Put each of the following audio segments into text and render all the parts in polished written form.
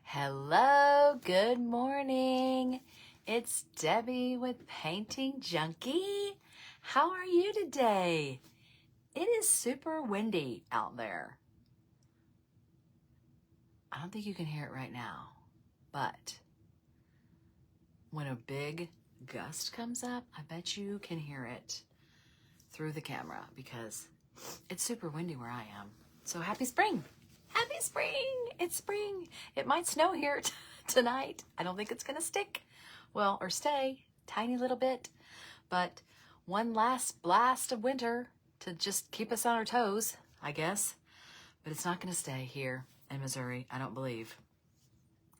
Hello, good morning. It's Debbie with Painting Junkie. How are you today? It is super windy out there. I don't think you can hear it right now, but when a big gust comes up, I bet you can hear it through the camera because it's super windy where I am. So happy spring. Happy spring. It's spring. It might snow here tonight. I don't think it's going to stick. Well, or stay tiny little bit, but one last blast of winter to just keep us on our toes, I guess. But it's not going to stay here in Missouri, I don't believe.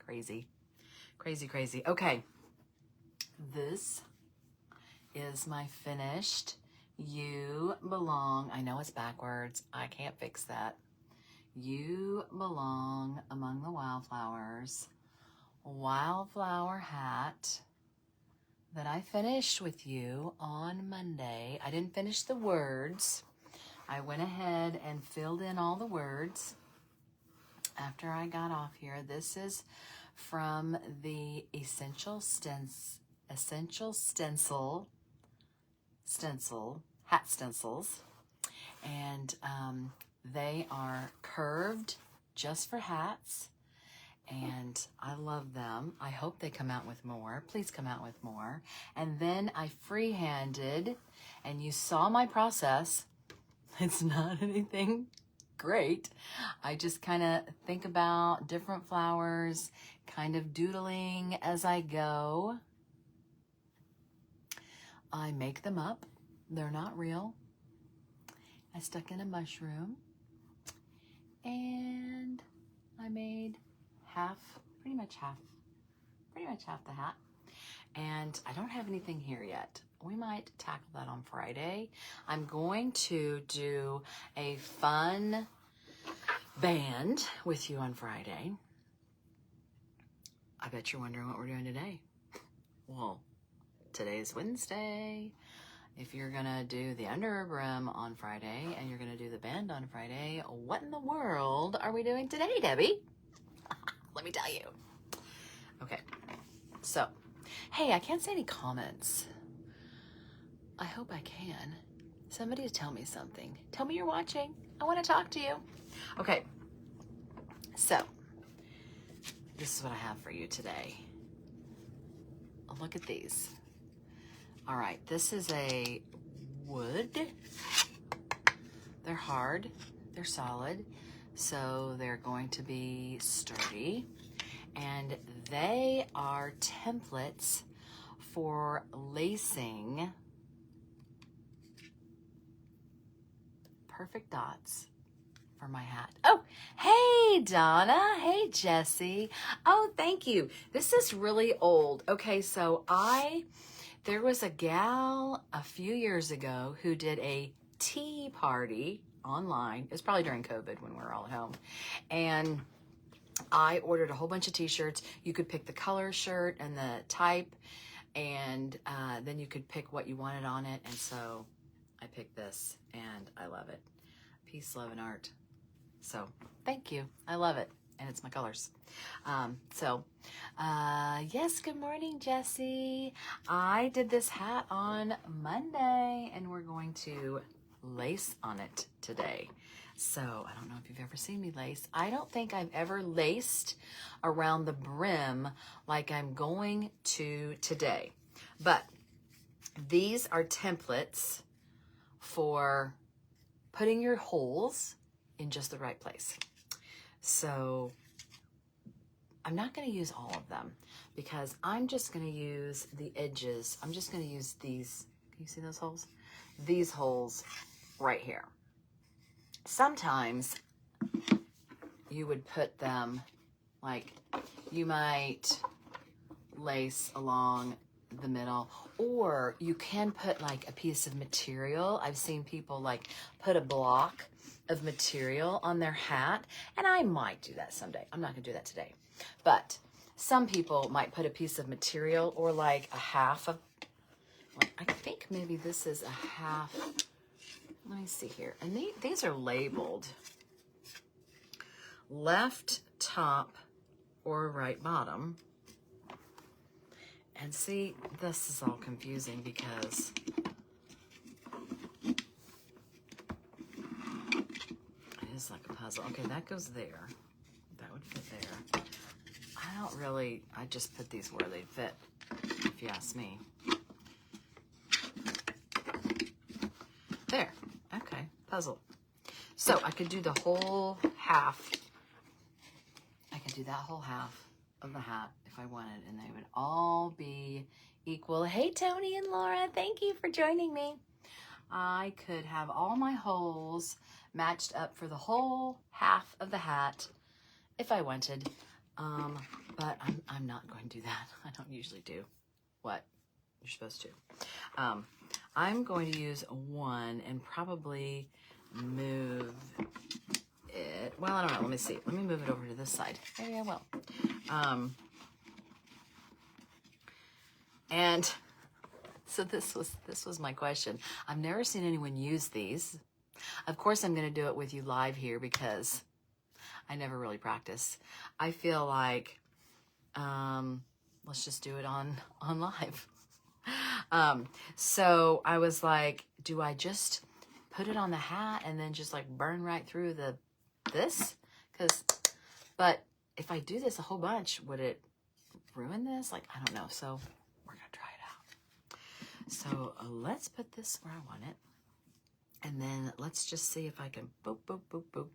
Crazy, crazy, crazy. Okay. This is my finished You Belong. I know it's backwards. I can't fix that. You Belong Among the Wildflowers wildflower hat that I finished with you on Monday. I didn't finish the words. I went ahead and filled in all the words after I got off here. This is from the Essential Stencil hat stencils, and they are curved just for hats, and I love them. I hope they come out with more. Please come out with more. And then I freehanded, and you saw my process. It's not anything great. I just kind of think about different flowers, kind of doodling as I go. I make them up. They're not real. I stuck in a mushroom, and I made pretty much half the hat. And I don't have anything here yet. We might tackle that on Friday. I'm going to do a fun band with you on Friday. I bet you're wondering what we're doing today. Well, today's Wednesday. If you're gonna do the under brim on Friday and you're gonna do the band on Friday, what in the world are we doing today, Debbie? Let me tell you. Okay, so, hey, I can't see any comments. I hope I can. Somebody tell me something. Tell me you're watching. I want to talk to you. Okay, so, this is what I have for you today. Oh, look at these. All right, this is a wood. They're hard, they're solid, so they're going to be sturdy. And they are templates for lacing perfect dots for my hat. Oh, hey, Donna. Hey, Jessie. Oh, thank you. This is really old. Okay, so there was a gal a few years ago who did a tea party online. It was probably during COVID when we were all at home. And I ordered a whole bunch of t-shirts. You could pick the color shirt and the type, and then you could pick what you wanted on it. And so I picked this, and I love it. Peace, love, and art. So thank you. I love it. And it's my colors. Yes, good morning, Jessie. I did this hat on Monday, and we're going to lace on it today. So I don't know if you've ever seen me lace. I don't think I've ever laced around the brim like I'm going to today. But these are templates for putting your holes in just the right place. So I'm not going to use all of them because I'm just going to use the edges. I'm just going to use these. Can you see those holes? These holes right here. Sometimes you would put them, like you might lace along the middle, or you can put like a piece of material. I've seen people like put a block of material on their hat, and I might do that someday. I'm not gonna do that today, but some people might put a piece of material or like a half of, I think maybe this is a half. Let me see here. And these are labeled left top or right bottom. And see, this is all confusing because it is like a puzzle. Okay, that goes there. That would fit there. I just put these where they fit, if you ask me. There, okay, puzzle. So I could do the whole half. I could do that whole half of the hat if I wanted, and they would all be equal. Hey, Tony and Laura, thank you for joining me. I could have all my holes matched up for the whole half of the hat if I wanted, but I'm not going to do that. I don't usually do what you're supposed to. I'm going to use one and probably move it. Well, I don't know. Let me see. Let me move it over to this side. Maybe I will. And so this was my question. I've never seen anyone use these. Of course, I'm going to do it with you live here because I never really practice. I feel like let's just do it on live. So I was like, do I just put it on the hat and then just like burn right through this? But if I do this a whole bunch, would it ruin this? Like, I don't know. So we're going to try it out. So let's put this where I want it. And then let's just see if I can boop, boop, boop, boop.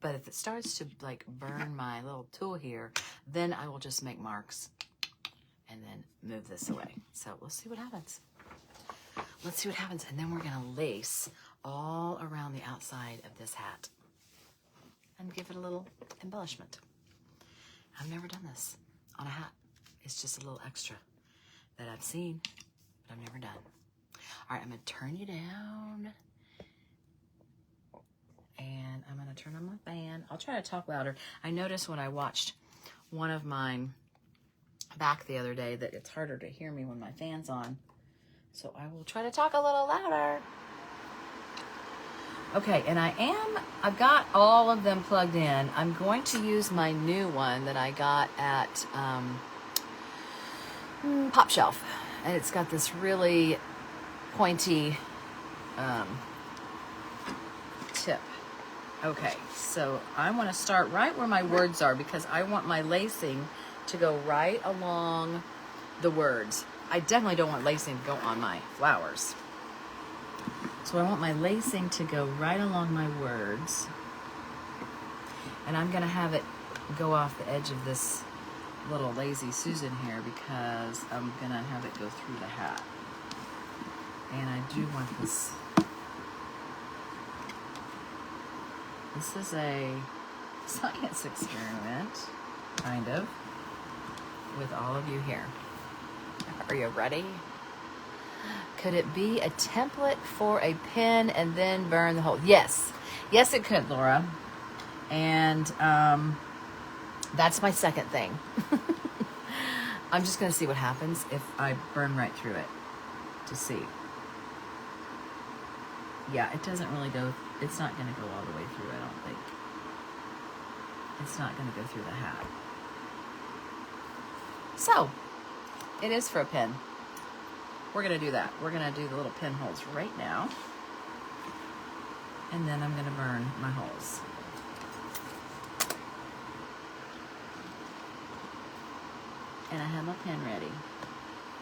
But if it starts to like burn my little tool here, then I will just make marks and then move this away. So let's see what happens. Let's see what happens. And then we're going to lace all around the outside of this hat and give it a little embellishment. I've never done this on a hat. It's just a little extra that I've seen, but I've never done. All right, I'm going to turn you down. And I'm going to turn on my fan. I'll try to talk louder. I noticed when I watched one of mine back the other day that it's harder to hear me when my fan's on. So I will try to talk a little louder. Okay, and I've got all of them plugged in. I'm going to use my new one that I got at Pop Shelf. And it's got this really pointy tip. Okay, so I want to start right where my words are because I want my lacing to go right along the words. I definitely don't want lacing to go on my flowers. So I want my lacing to go right along my words. And I'm going to have it go off the edge of this little Lazy Susan here because I'm going to have it go through the hat. And I do want this. This is a science experiment, kind of, with all of you here. Are you ready? Could it be a template for a pen and then burn the hole? Yes. Yes, it could, Laura. And that's my second thing. I'm just going to see what happens if I burn right through it to see. Yeah, it doesn't really go, it's not going to go all the way through, I don't think. It's not going to go through the hat. So, it is for a pin. We're going to do that. We're going to do the little pinholes right now. And then I'm going to burn my holes. And I have my pen ready.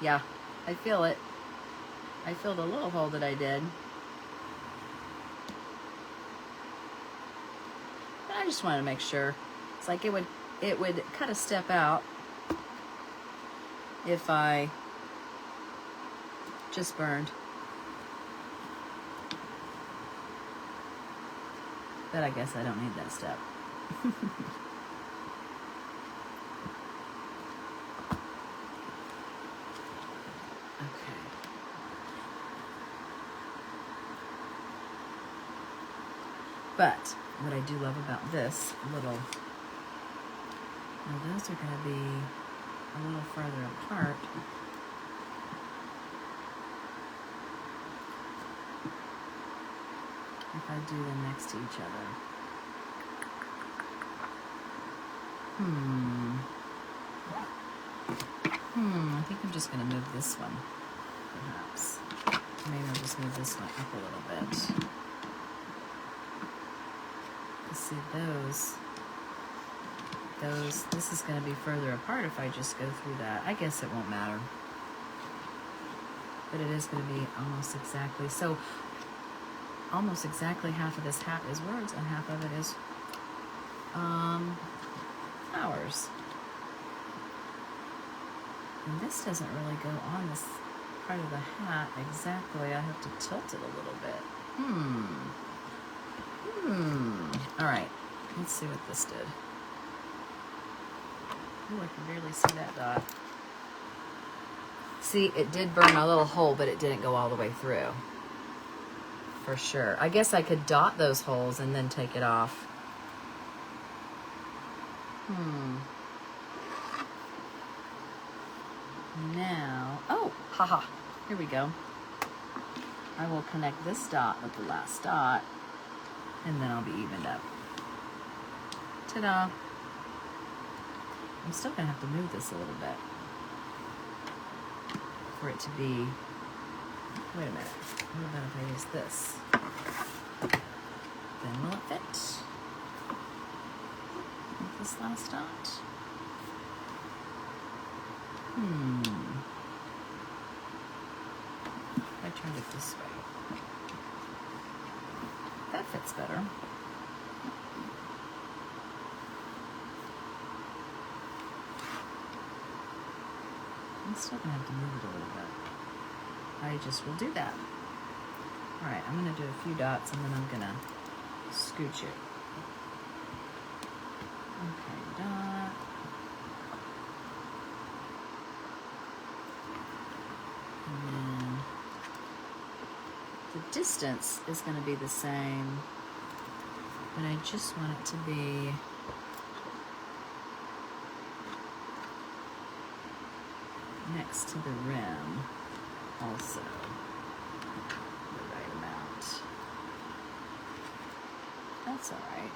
Yeah, I feel it. I feel the little hole that I did. But I just wanted to make sure. It's like it would cut a step out if I just burned. But I guess I don't need that step. Okay. But what I do love about this little, now those are going to be a little further apart. If I do them next to each other. I think I'm just going to move this one, perhaps. Maybe I'll just move this one up a little bit. Let's see, this is going to be further apart if I just go through that. I guess it won't matter. But it is going to be almost exactly. So, almost exactly half of this hat is words and half of it is flowers. And this doesn't really go on this part of the hat exactly. I have to tilt it a little bit. All right, let's see what this did. Oh, I can barely see that dot. See, it did burn a little hole, but it didn't go all the way through. For sure. I guess I could dot those holes and then take it off. Now, oh, haha, here we go. I will connect this dot with the last dot, and then I'll be evened up. Ta-da. I'm still gonna have to move this a little bit for it to be, wait a minute, what about if I use this? Then will it fit with this last dot? I turned it this way. That fits better. I'm still gonna have to move it a little bit. I just will do that. All right, I'm gonna do a few dots and then I'm gonna scooch it. Okay, dot. And then the distance is gonna be the same, but I just want it to be next to the rim also, the right amount. That's all right.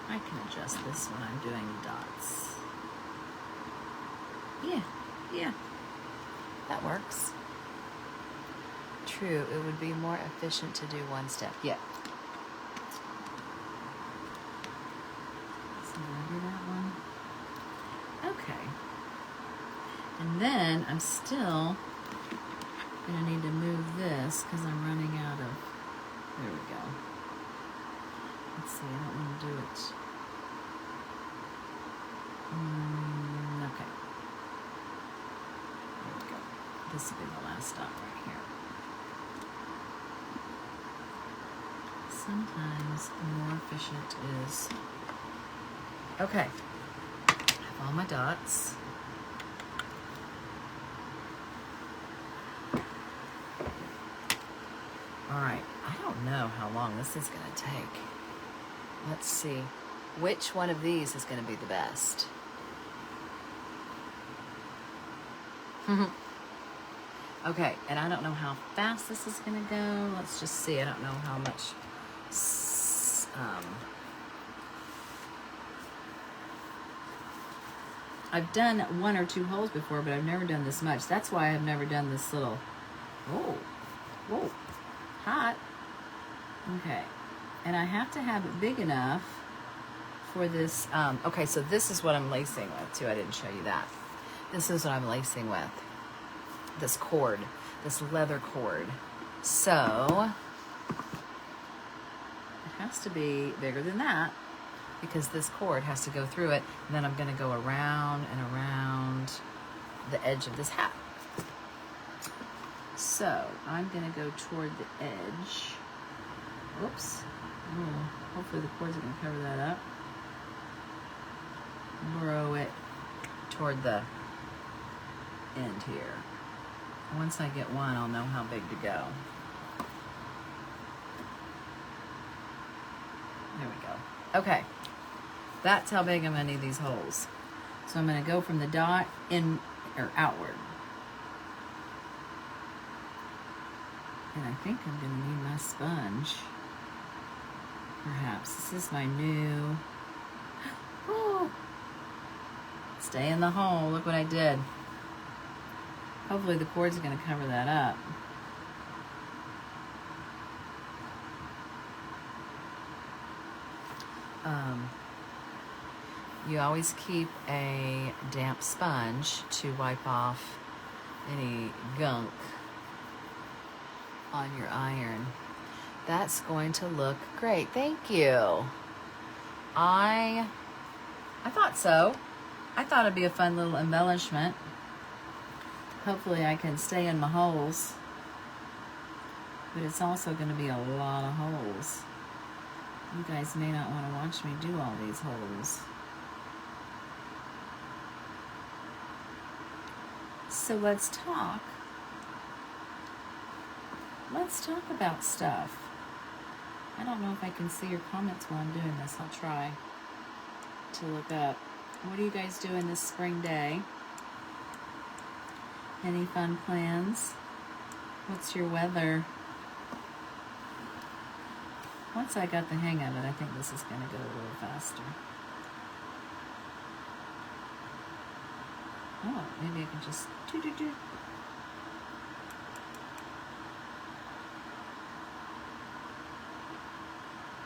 I can adjust this when I'm doing dots. Yeah, that works. True, it would be more efficient to do one step. Yeah. So I do that one. Okay. And then I'm still gonna need to move this because I'm running out of, there we go. Let's see, I don't want to do it. Okay. There we go. This will be the last dot right here. Sometimes more efficient is, okay. I have all my dots. All right, I don't know how long this is gonna take. Let's see, which one of these is gonna be the best? Okay, and I don't know how fast this is gonna go. Let's just see, I don't know how much, I've done 1 or 2 holes before, but I've never done this much. That's why I've never done this little, whoa, hot. Okay, and I have to have it big enough for this. Okay, so this is what I'm lacing with too. I didn't show you that. This is what I'm lacing with. This cord, this leather cord. So it has to be bigger than that because this cord has to go through it. And then I'm going to go around and around the edge of this hat. So I'm going to go toward the edge. Whoops. Hopefully the cord's going to cover that up. Burrow it toward the end here. Once I get one, I'll know how big to go. There we go. Okay. That's how big I'm going to need these holes. So I'm going to go from the dot in or outward. And I think I'm going to need my sponge. Perhaps. This is my new... Oh! Stay in the hole. Look what I did. Hopefully the cord's going to cover that up. You always keep a damp sponge to wipe off any gunk on your iron. That's going to look great. Thank you. I thought so. I thought it'd be a fun little embellishment. Hopefully I can stay in my holes. But it's also going to be a lot of holes. You guys may not want to watch me do all these holes. So let's talk. Let's talk about stuff. I don't know if I can see your comments while I'm doing this. I'll try to look up. What are you guys doing this spring day? Any fun plans? What's your weather? Once I got the hang of it, I think this is going to go a little faster. Oh, maybe I can just do.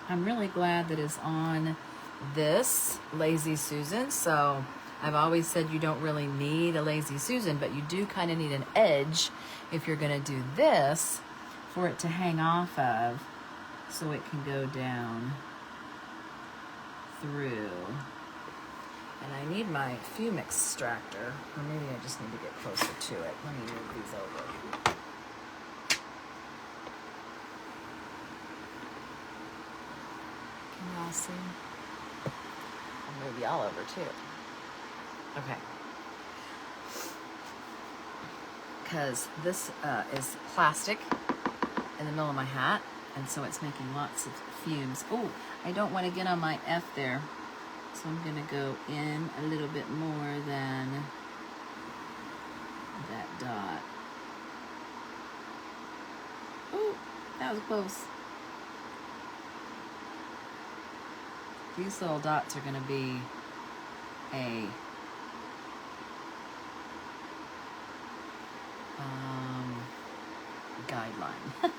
I'm really glad that it's on this Lazy Susan. So I've always said you don't really need a Lazy Susan, but you do kind of need an edge if you're going to do this for it to hang off of, so it can go down through. And I need my fume extractor, or maybe I just need to get closer to it. Let me move these over. Can y'all see? I'll move y'all over too. Okay. Because this is plastic in the middle of my hat, and so it's making lots of fumes. Oh, I don't want to get on my F there. So I'm going to go in a little bit more than that dot. Oh, that was close. These little dots are going to be a guideline.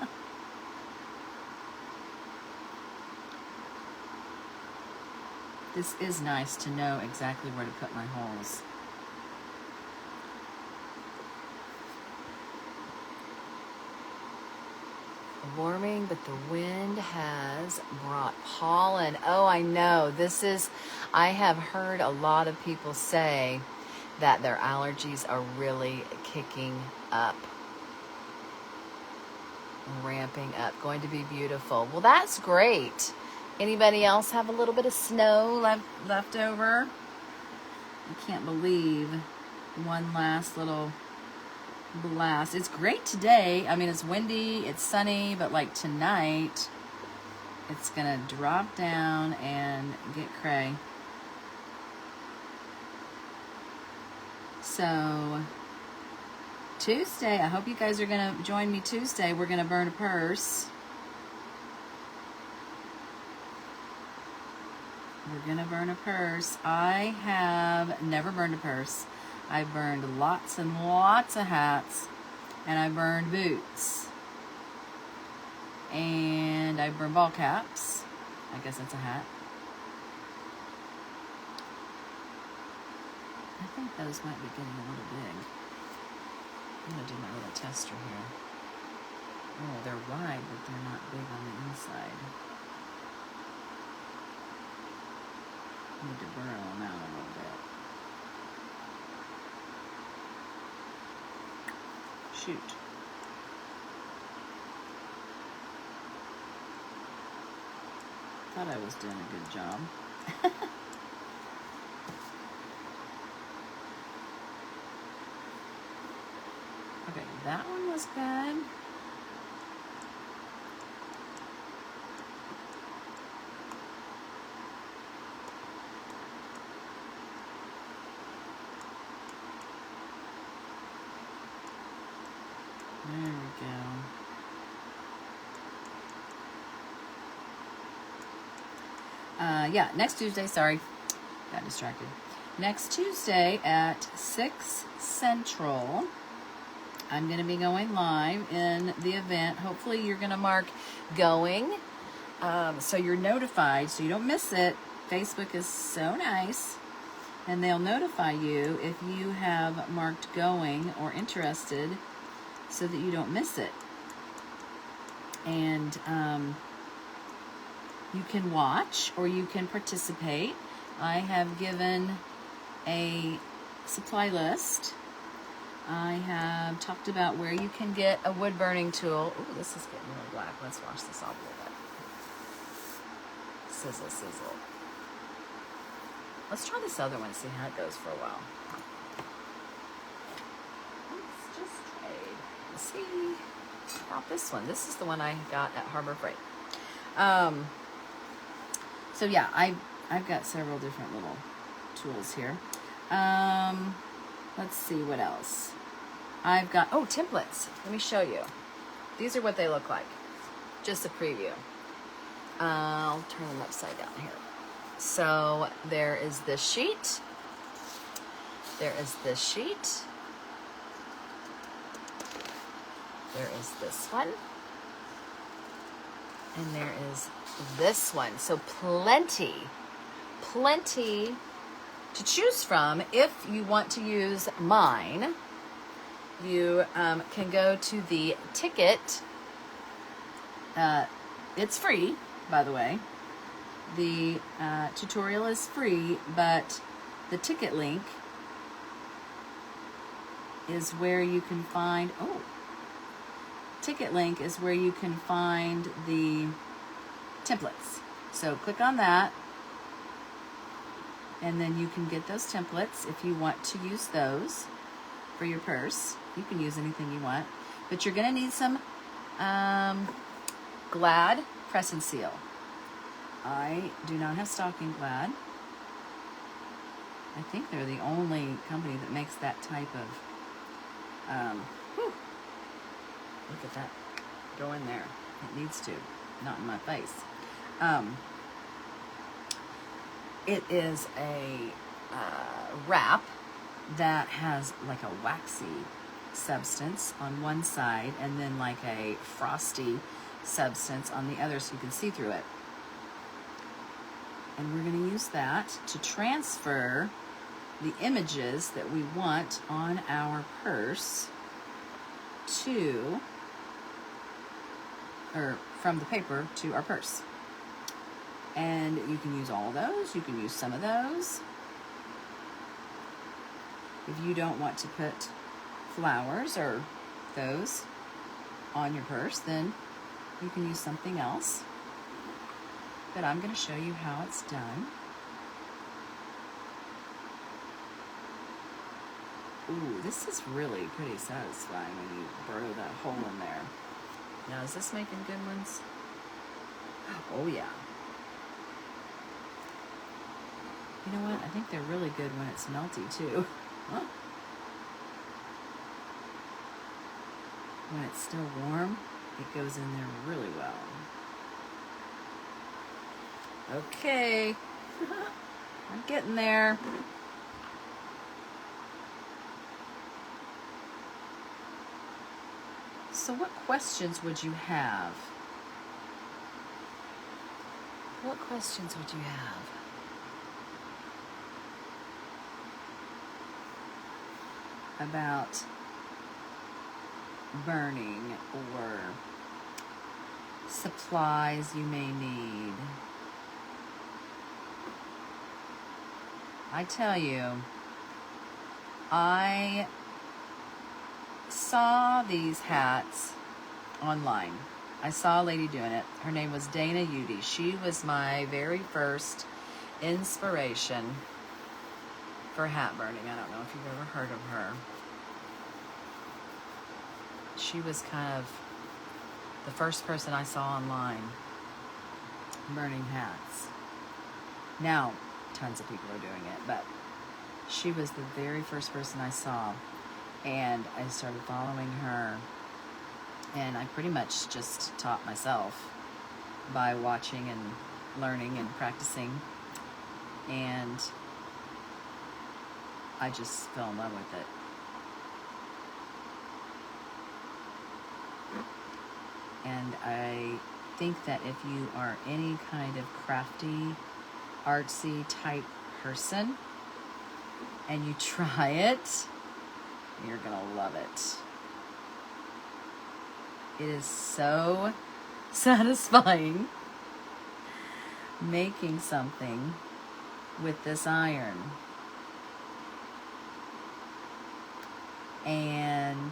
This is nice to know exactly where to put my holes. Warming, but the wind has brought pollen. Oh, I know. I have heard a lot of people say that their allergies are really kicking up, ramping up, going to be beautiful. Well, that's great. Anybody else have a little bit of snow left over? I can't believe one last little blast. It's great today. I mean, it's windy, it's sunny, but like tonight, it's gonna drop down and get cray. So, Tuesday, I hope you guys are gonna join me Tuesday. We're gonna burn a purse. We're gonna burn a purse. I have never burned a purse. I burned lots and lots of hats, and I burned boots, and I burned ball caps. I guess that's a hat. I think those might be getting a little big. I'm gonna do my little tester here. Oh, they're wide, but they're not big on the inside. I need to burn them out a little bit. Shoot. Thought I was doing a good job. Okay, that one was good. There we go. Yeah, next Tuesday, sorry, got distracted. next Tuesday at 6 Central, I'm going to be going live in the event. Hopefully you're going to mark going, so you're notified so you don't miss it. Facebook is so nice, and they'll notify you if you have marked going or interested so that you don't miss it. And you can watch or you can participate. I have given a supply list. I have talked about where you can get a wood burning tool. Ooh, this is getting really black. Let's wash this off a little bit. Sizzle, sizzle. Let's try this other one, see how it goes for a while. Let's just trade. Let's see about this one. This is the one I got at Harbor Freight. So yeah, I've got several different little tools here. Let's see what else. I've got, oh, templates. Let me show you. These are what they look like. Just a preview. I'll turn them upside down here. So there is this sheet. There is this sheet. There is this one. And there is this one. So plenty to choose from. If you want to use mine, you can go to the ticket. It's free, by the way. The tutorial is free, but the ticket link is where you can find, ticket link is where you can find the templates. So click on that, and then you can get those templates if you want to use those for your purse. You can use anything you want, but you're going to need some Glad press and seal. I do not have stock in Glad. I think they're the only company that makes that type of, look at that, go in there. It needs to, not in my face. It is a wrap that has like a waxy substance on one side and then like a frosty substance on the other so you can see through it. And we're going to use that to transfer the images that we want on our purse to, or from the paper to our purse. And you can use all of those, you can use some of those. If you don't want to put flowers or those on your purse, then you can use something else. But I'm going to show you how it's done. Ooh, this is really pretty satisfying when you burrow that hole in there. Now, is this making good ones? Oh, yeah. You know what? I think they're really good when it's melty, too. Huh? When it's still warm, it goes in there really well. Okay. I'm getting there. So what questions would you have? What questions would you have? About burning or supplies you may need. I tell you, I saw these hats online. I saw a lady doing it. Her name was Dana Udy. She was my very first inspiration for hat burning. I don't know if you've ever heard of her. She was kind of the first person I saw online burning hats. Now, tons of people are doing it, but she was the very first person I saw, and I started following her, and I pretty much just taught myself by watching and learning and practicing, and I just fell in love with it. And I think that if you are any kind of crafty, artsy type person and you try it, you're gonna love it. It is so satisfying making something with this iron. And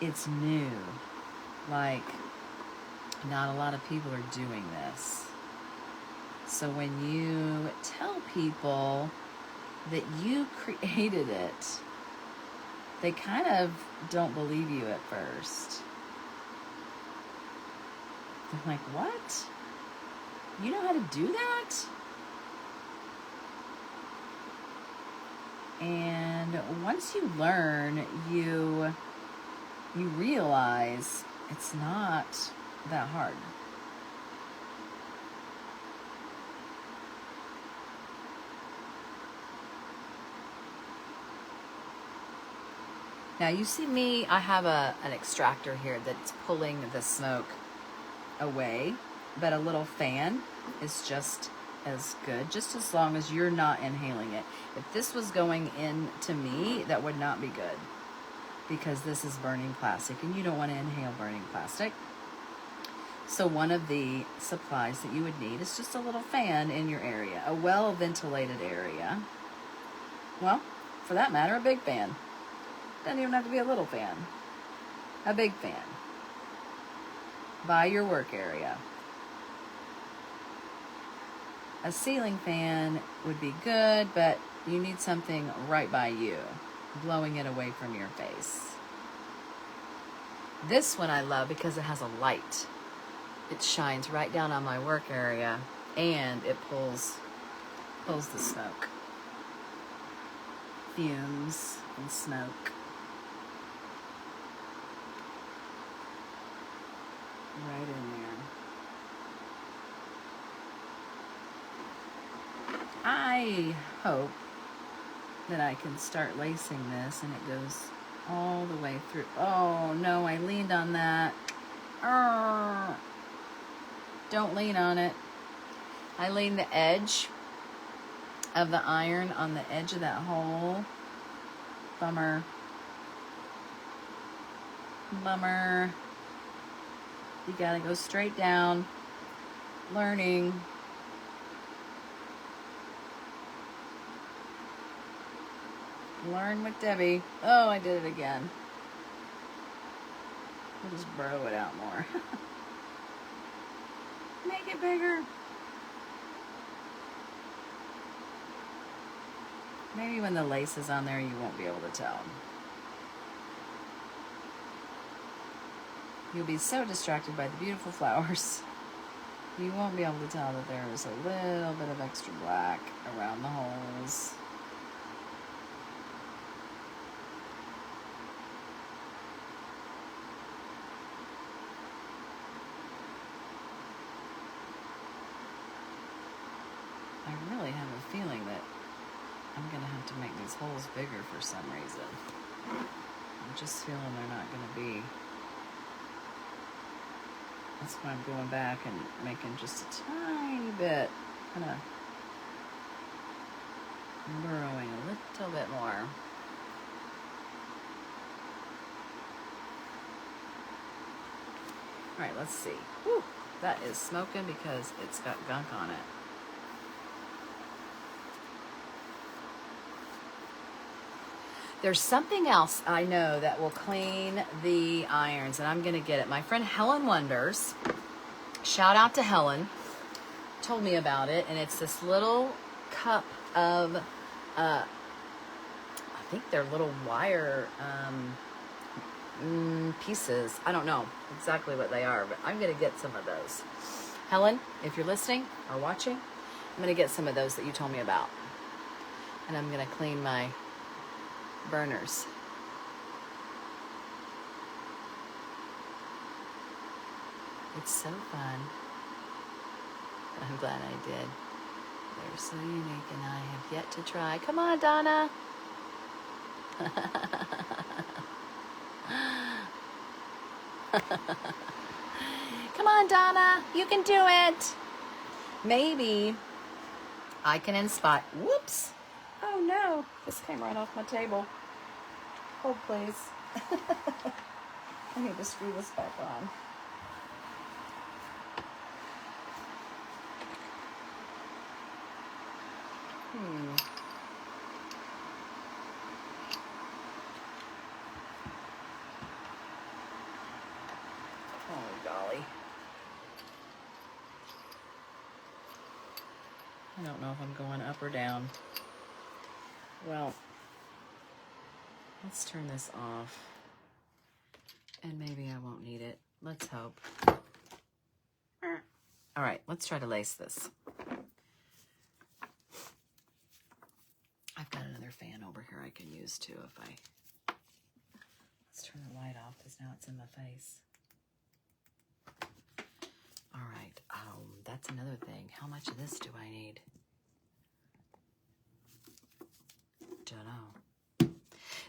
it's new. Like, not a lot of people are doing this. So when you tell people that you created it, they kind of don't believe you at first. They're like, what? You know how to do that? And once you learn, you realize it's not that hard. Now you see me, I have an extractor here that's pulling the smoke away, but a little fan is just as good, just as long as you're not inhaling it. If this was going into me, that would not be good, because this is burning plastic and you don't want to inhale burning plastic. So one of the supplies that you would need is just a little fan in your area, a well-ventilated area. Well, for that matter, a big fan. Doesn't even have to be a little fan. A big fan. By your work area. A ceiling fan would be good, but you need something right by you, blowing it away from your face. This one I love because it has a light. It shines right down on my work area, and it pulls the smoke. Fumes and smoke. Right in there. I hope that I can start lacing this and it goes all the way through. Oh no, I leaned on that. Don't lean on it. I leaned the edge of the iron on the edge of that hole. Bummer. Bummer. You gotta go straight down. Learning. Learn with Debbie. Oh, I did it again. I'll just burrow it out more. Make it bigger. Maybe when the lace is on there, you won't be able to tell. You'll be so distracted by the beautiful flowers. You won't be able to tell that there is a little bit of extra black around the holes. I really have a feeling that I'm going to have to make these holes bigger for some reason. I'm just feeling they're not going to be. That's why I'm going back and making just a tiny bit, kind of burrowing a little bit more. All right, let's see. Whew, that is smoking because it's got gunk on it. There's something else I know that will clean the irons, and I'm going to get it. My friend Helen Wonders, shout out to Helen, told me about it, and it's this little cup of, I think they're little wire pieces. I don't know exactly what they are, but I'm going to get some of those. Helen, if you're listening or watching, I'm going to get some of those that you told me about, and I'm going to clean my burners. It's so fun. I'm glad I did. They're so unique and I have yet to try. Come on, Donna. Come on, Donna. You can do it. Maybe I can inspire. Whoops. Oh no. This came right off my table. Hold, please. I need to screw this back on. Oh, golly. I don't know if I'm going up or down. Well, let's turn this off. And maybe I won't need it. Let's hope. All right, let's try to lace this. I've got another fan over here I can use too if I... Let's turn the light off because now it's in my face. All right, that's another thing. How much of this do I need? Don't know.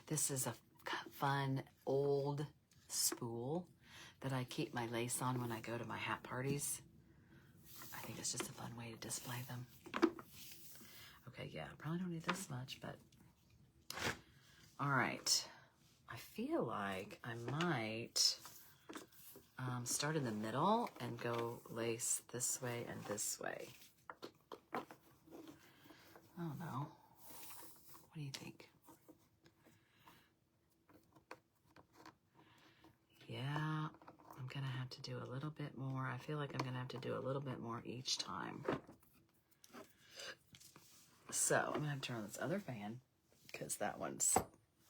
This is a fun old spool that I keep my lace on when I go to my hat parties. I think it's just a fun way to display them. Okay, yeah, probably don't need this much, but all right. I feel like I might start in the middle and go lace this way and this way. Oh no. What do you think? Yeah, I'm gonna have to do a little bit more. I feel like I'm gonna have to do a little bit more each time. So I'm gonna have to turn on this other fan because that one's,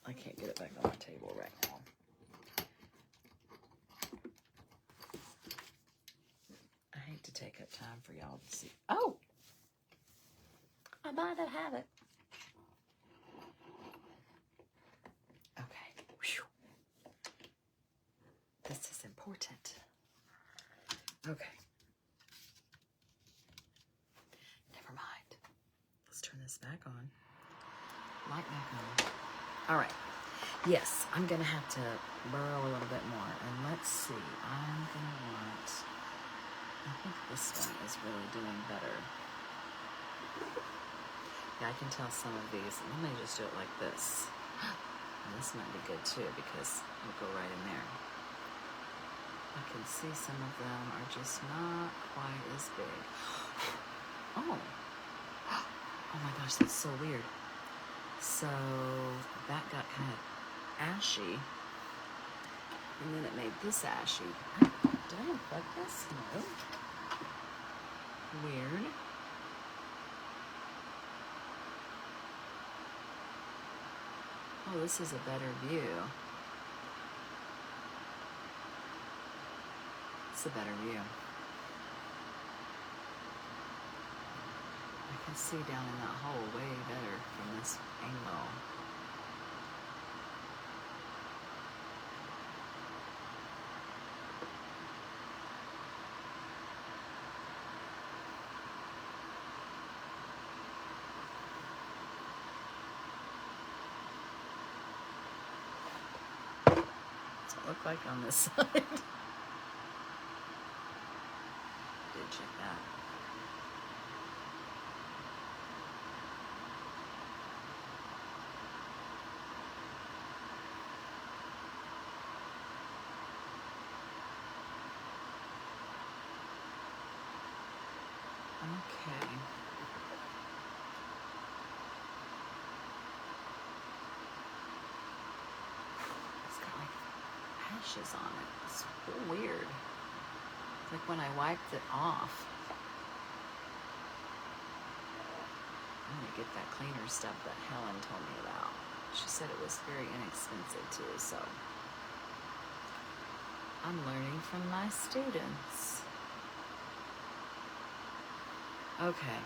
I can't get it back on my table right now. I hate to take up time for y'all to see. Oh, I might have it. Okay. Whew. This is important. Okay. Never mind. Let's turn this back on. Light back on. All right. Yes, I'm going to have to burrow a little bit more. And let's see. I'm going to want... I think this one is really doing better. Yeah, I can tell some of these. Let me just do it like this. And this might be good too because it'll go right in there. I can see some of them are just not quite as big. Oh. Oh my gosh, that's so weird. So that got kind of ashy. And then it made this ashy. Did I unplug this? No. Weird. Oh, this is a better view. It's a better view. I can see down in that hole way better from this angle. What's it look like on this side? Did check that. Okay. It's got like ashes on it. It's real weird. It's like when I wiped it off. I'm gonna get that cleaner stuff that Helen told me about. She said it was very inexpensive too, so I'm learning from my students. Okay.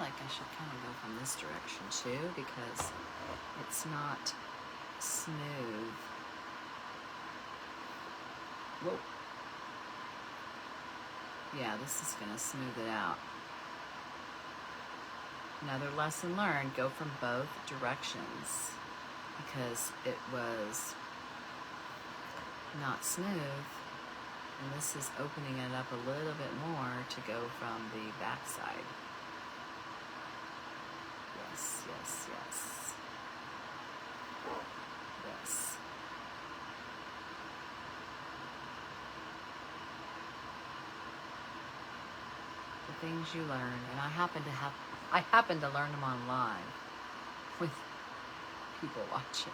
like I should kind of go from this direction too, because it's not smooth. Whoa. Yeah, this is gonna smooth it out. Another lesson learned, go from both directions, because it was not smooth, and this is opening it up a little bit more to go from the back side. Yes, yes, yes. Yes. The things you learn, and I happen to learn them online with people watching.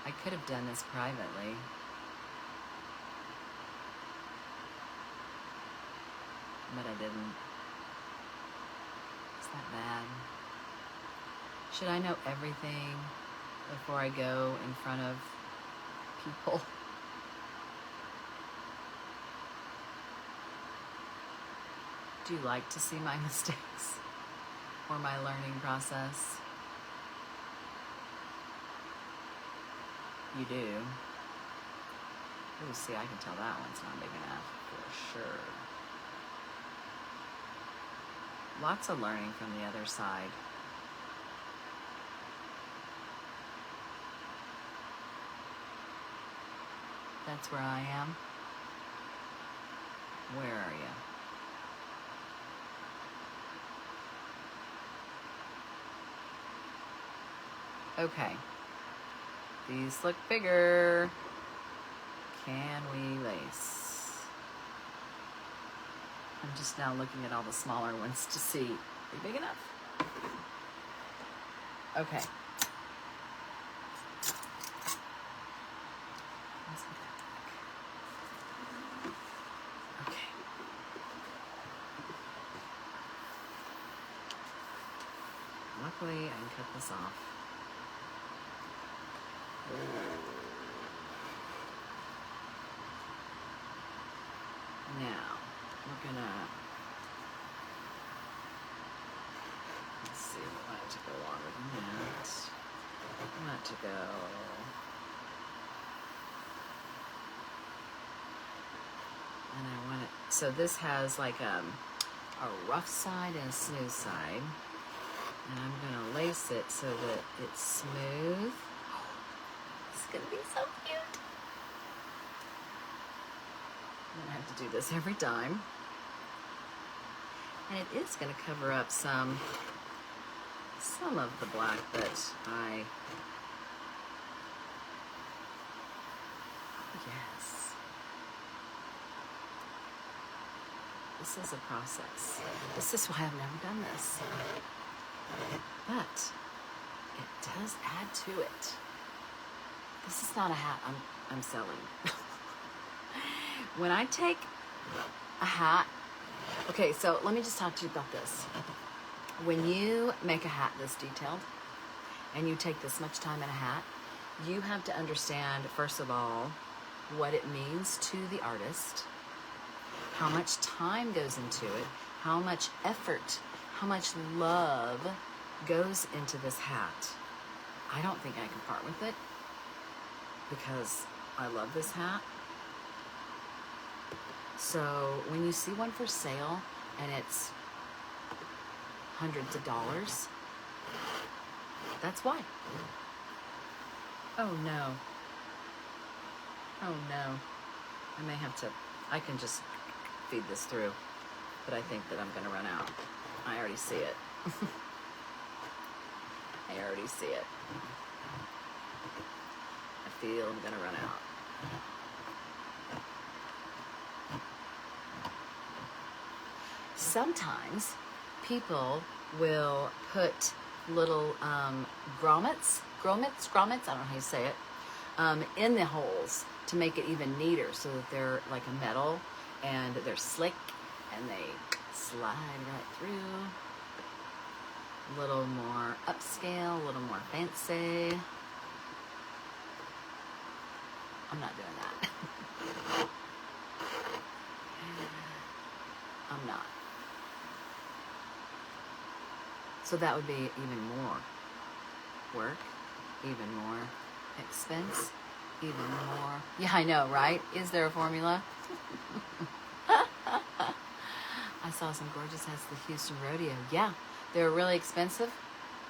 I could have done this privately. But I didn't. Is that bad? Should I know everything before I go in front of people? Do you like to see my mistakes or my learning process? You do. Ooh, see, I can tell that one's not big enough for sure. Lots of learning from the other side. That's where I am. Where are you? Okay. These look bigger. Can we lace? I'm just now looking at all the smaller ones to see. Are they big enough? Okay. Okay. Luckily, I can cut this off. Now, we're gonna, let's see, we want it to go longer than that. We want it to go, and I want it, so this has like a rough side and a smooth side, and I'm gonna lace it so that it's smooth. It's gonna be so cute. I'm gonna have to do this every time. And it is gonna cover up some of the black that I, oh yes. This is a process. This is why I've never done this. But it does add to it. This is not a hat I'm selling. When I take a hat, okay, so let me just talk to you about this. When you make a hat this detailed, and you take this much time in a hat, you have to understand, first of all, what it means to the artist, how much time goes into it, how much effort, how much love goes into this hat. I don't think I can part with it because I love this hat. So when you see one for sale and it's hundreds of dollars, that's why. Oh no. Oh no. I may have to, I can just feed this through, but I think that I'm gonna run out. I already see it. I already see it. I feel I'm gonna run out. Sometimes people will put little grommets, I don't know how you say it, in the holes to make it even neater so that they're like a metal and they're slick and they slide right through. A little more upscale, a little more fancy. I'm not doing that. I'm not. So that would be even more work, even more expense, even more. Yeah, I know, right? Is there a formula? I saw some gorgeous hats at the Houston Rodeo. Yeah, they were really expensive.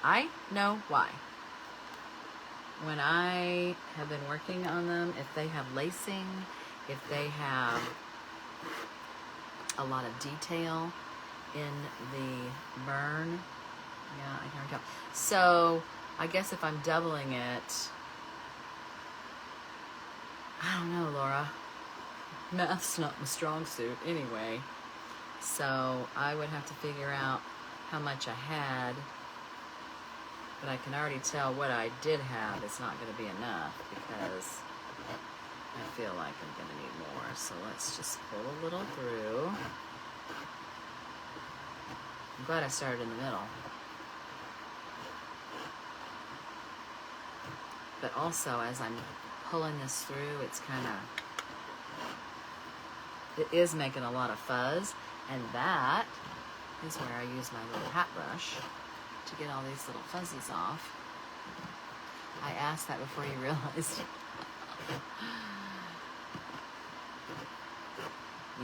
I know why. When I have been working on them, if they have lacing, if they have a lot of detail in the burn, yeah, I can tell. So I guess if I'm doubling it, I don't know, Laura. Math's not my strong suit anyway. So I would have to figure out how much I had. But I can already tell what I did have is not going to be enough because I feel like I'm going to need more. So let's just pull a little through. I'm glad I started in the middle. But also, as I'm pulling this through, it's kind of, it is making a lot of fuzz. And that is where I use my little hat brush to get all these little fuzzies off. I asked that before you realized.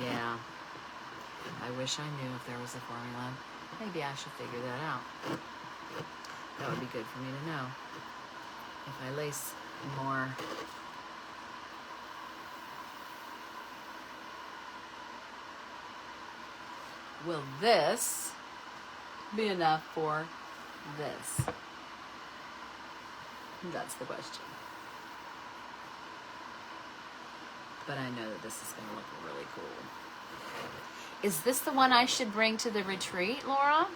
Yeah. I wish I knew if there was a formula. Maybe I should figure that out. That would be good for me to know. If I lace more. Will this be enough for this? That's the question. But I know that this is going to look really cool. Is this the one I should bring to the retreat, Laura?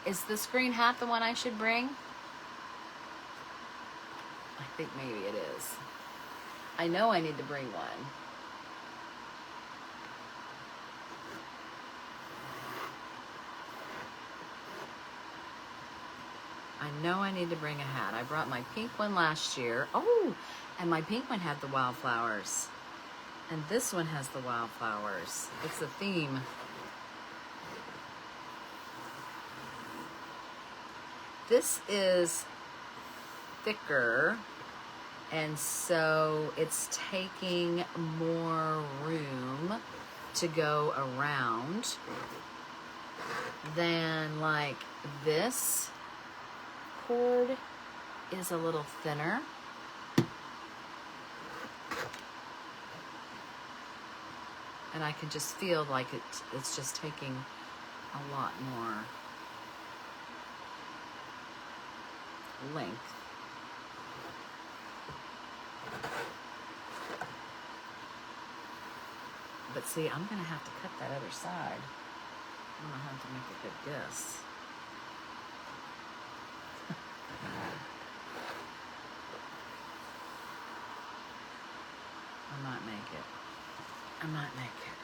Is this green hat the one I should bring? I think maybe it is. I know I need to bring one. I know I need to bring a hat. I brought my pink one last year. Oh, and my pink one had the wildflowers. And this one has the wildflowers. It's a theme. This is thicker, and so it's taking more room to go around than like this cord is a little thinner. And I can just feel like it's just taking a lot more length. But see, I'm going to have to cut that other side. I'm going to have to make a good guess. I might make it. I might make it.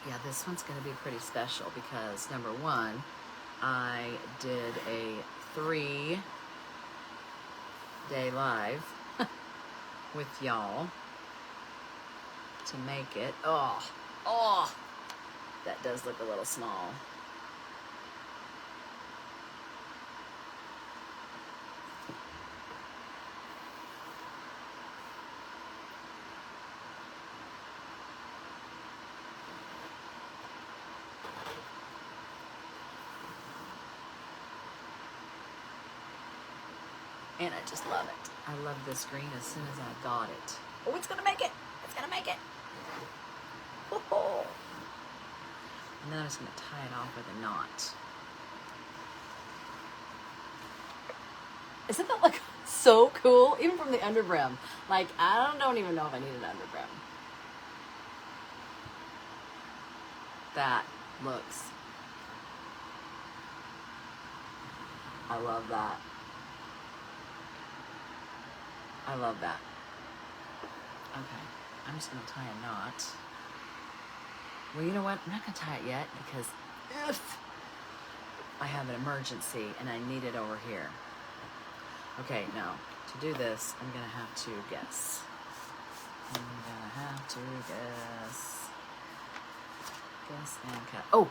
Yeah, this one's going to be pretty special because, number one, I did a 3-day live with y'all to make it. Oh, that does look a little small. And I just love it. I love this green as soon as I got it. Oh, it's gonna make it. It's gonna make it. Oh. And then I'm just gonna tie it off with a knot. Isn't that like so cool? Even from the underbrim. Like, I don't even know if I need an underbrim. That looks, I love that. I love that. Okay, I'm just gonna tie a knot. Well, you know what? I'm not gonna tie it yet because if I have an emergency and I need it over here. Okay, now to do this, I'm gonna have to guess. I'm gonna have to guess. Guess and cut. Oh,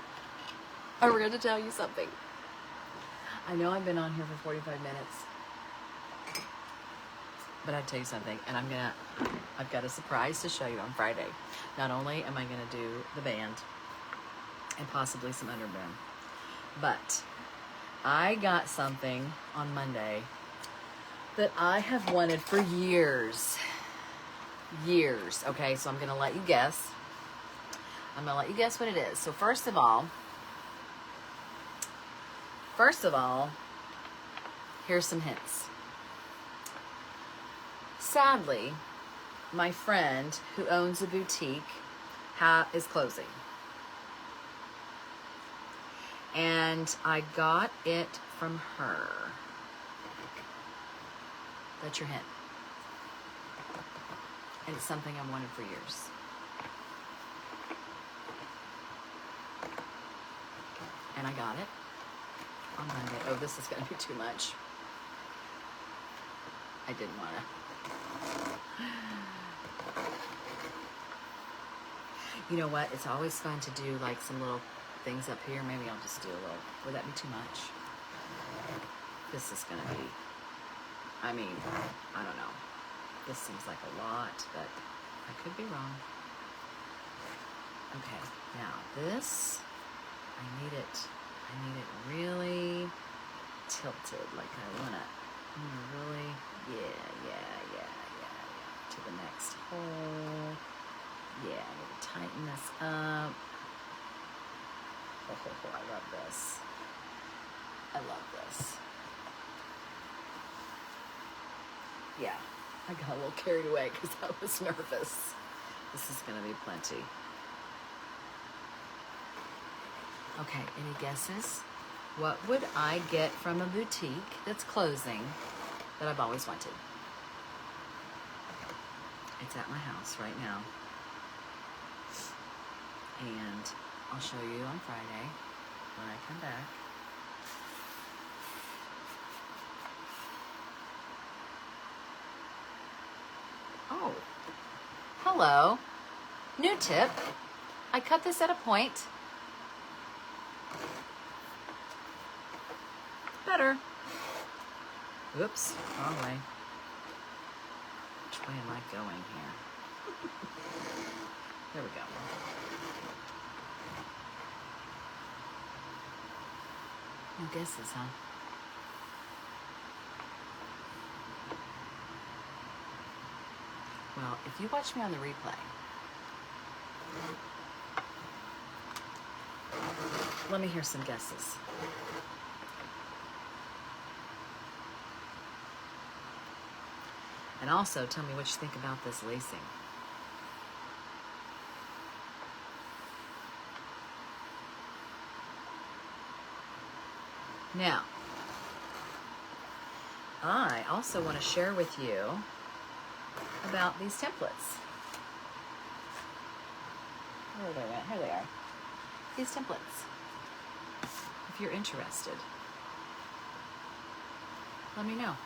I forgot to tell you something. I know I've been on here for 45 minutes, but I'll tell you something, and I've got a surprise to show you on Friday. Not only am I gonna do the band and possibly some under brim, but I got something on Monday that I have wanted for years. Years. Okay, so I'm gonna let you guess. I'm gonna let you guess what it is. So first of all, here's some hints. Sadly, my friend who owns a boutique is closing. And I got it from her. That's your hint. And it's something I've wanted for years. And I got it on Monday. Oh, this is going to be too much. I didn't want to. You know what? It's always fun to do like some little things up here. Maybe I'll just do a little. Would that be too much? This is going to be, I mean, I don't know. This seems like a lot, but I could be wrong. Okay, now this, I need it really tilted, like I want to really, yeah, to the next hole. Yeah, I need to tighten this up. Oh, I love this. I love this. Yeah, I got a little carried away because I was nervous. This is going to be plenty. Okay, any guesses? What would I get from a boutique that's closing that I've always wanted? It's at my house right now. And I'll show you on Friday when I come back. Oh, hello. New tip. I cut this at a point. Better. Oops, wrong way. Which way am I going here? There we go. No guesses, huh? Well, if you watch me on the replay, let me hear some guesses. And also, tell me what you think about this lacing. Now, I also want to share with you about these templates. Where they went? Here they are. These templates. If you're interested, let me know.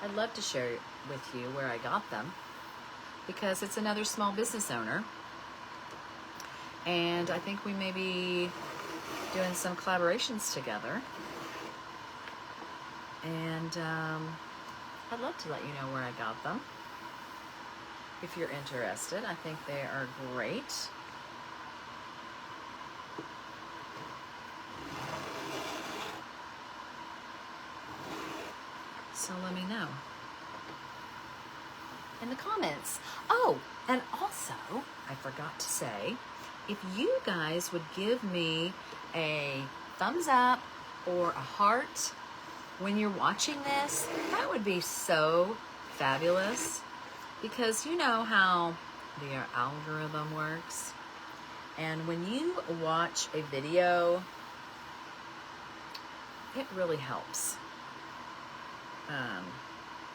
I'd love to share with you where I got them because it's another small business owner. And I think we may be doing some collaborations together. And I'd love to let you know where I got them. If you're interested, I think they are great. So let me know in the comments. Oh, and also, I forgot to say, if you guys would give me a thumbs up or a heart when you're watching this, that would be so fabulous. Because you know how the algorithm works. And when you watch a video, it really helps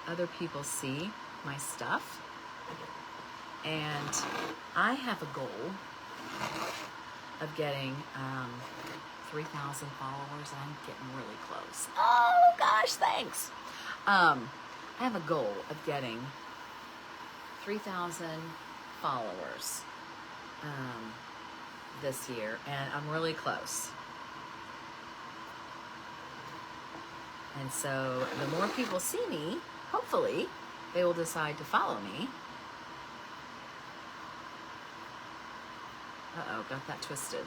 other people see my stuff. And I have a goal of getting 3,000 followers. I'm getting really close. Oh gosh, thanks. I have a goal of getting 3,000 followers this year, and I'm really close. And so the more people see me, hopefully, they will decide to follow me. Uh-oh, got that twisted.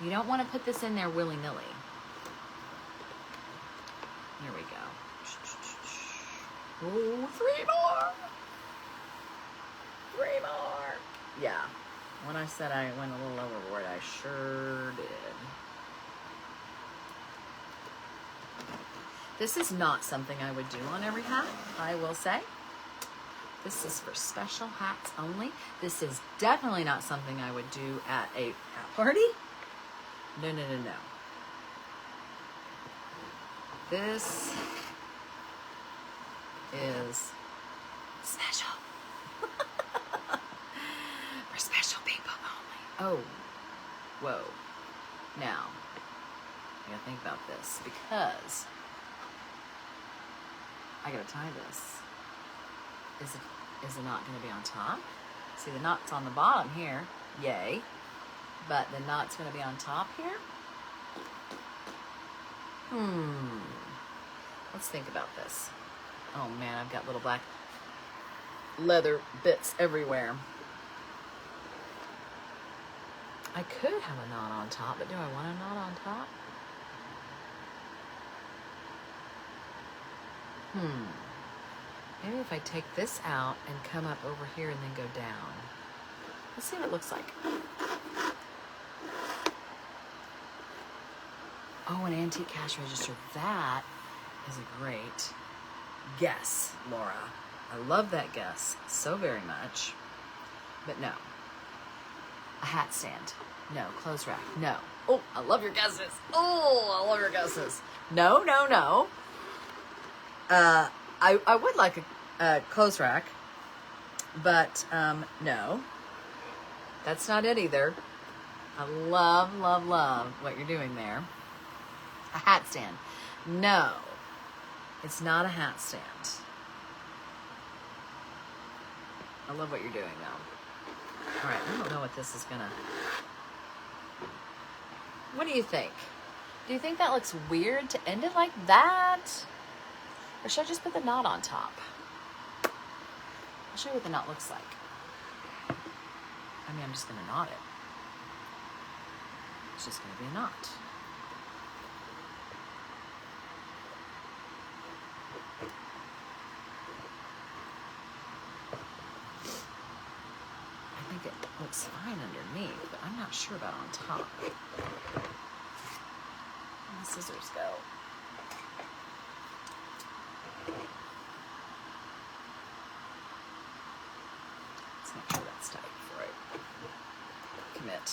You don't want to put this in there willy-nilly. Here we go. Oh, 3 more! 3 more! Yeah. When I said I went a little overboard, I sure did. This is not something I would do on every hat, I will say. This is for special hats only. This is definitely not something I would do at a hat party. No, no, no, no. This is special. For special people only. Oh, whoa. Now, I gotta think about this because I gotta tie this. Is the knot gonna be on top? See, the knot's on the bottom here, yay. But the knot's gonna be on top here? Let's think about this. Oh man, I've got little black leather bits everywhere. I could have a knot on top, but do I want a knot on top? Maybe if I take this out and come up over here and then go down. Let's see what it looks like. Oh, an antique cash register. That is a great guess, Laura. I love that guess so very much. But no. A hat stand. No. Clothes rack. No. Oh, I love your guesses. Oh, I love your guesses. No, no, no. I would like a clothes rack, but no. That's not it either. I love, love, love what you're doing there. A hat stand. No. It's not a hat stand. I love what you're doing though. All right, I don't know what this is gonna... What do you think? Do you think that looks weird to end it like that? Or should I just put the knot on top? I'll show you what the knot looks like. I mean, I'm just gonna knot it. It's just gonna be a knot. I think it looks fine underneath, but I'm not sure about on top. Where the scissors go? Let's make sure that's tight before I commit.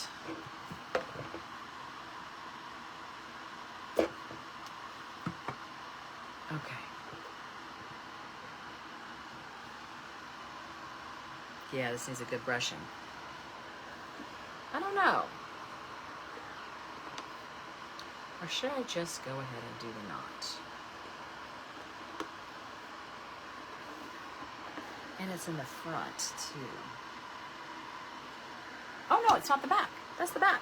Okay. Yeah, this needs a good brushing. I don't know. Or should I just go ahead and do the knot? And it's in the front, too. Oh, no, it's not the back. That's the back.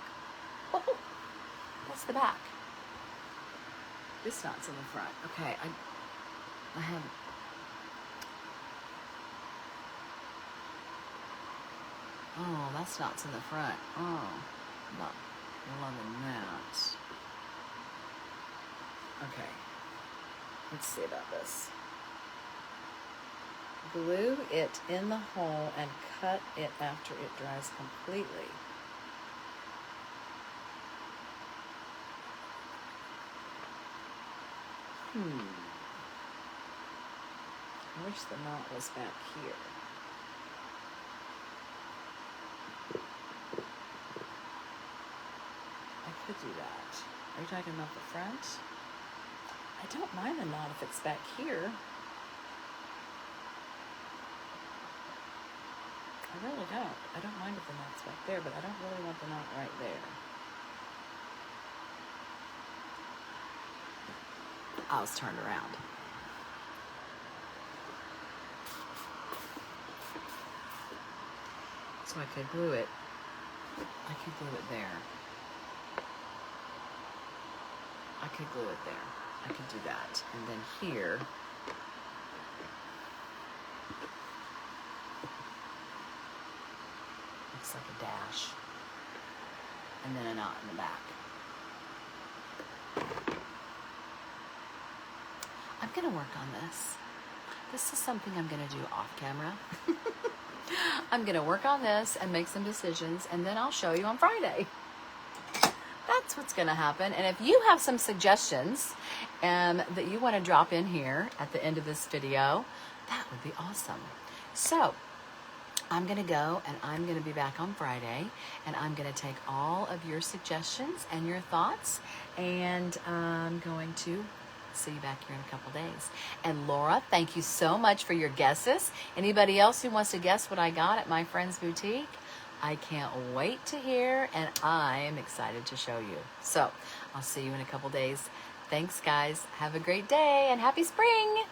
Oh, that's the back. This knot's in the front. Okay, I have... Oh, that's knot's in the front. Oh, not loving that. Okay, let's see about this. Glue it in the hole and cut it after it dries completely. I wish the knot was back here. I could do that. Are you talking about the front? I don't mind the knot if it's back here. I really don't. I don't mind if the knot's back there, but I don't really want the knot right there. I was turned around. So I could glue it I could glue it there. I could glue it there. I could do that. And then here, looks like a dash. And then a knot in the back. I'm gonna work on this. This is something I'm gonna do off camera. I'm gonna work on this and make some decisions, and then I'll show you on Friday. That's what's gonna happen. And if you have some suggestions that you wanna drop in here at the end of this video, that would be awesome. So I'm gonna go, and I'm gonna be back on Friday, and I'm gonna take all of your suggestions and your thoughts, and I'm going to see you back here in a couple days. And Laura, thank you so much for your guesses. Anybody else who wants to guess what I got at my friend's boutique? I can't wait to hear, and I'm excited to show you. So I'll see you in a couple days. Thanks, guys. Have a great day, and happy spring.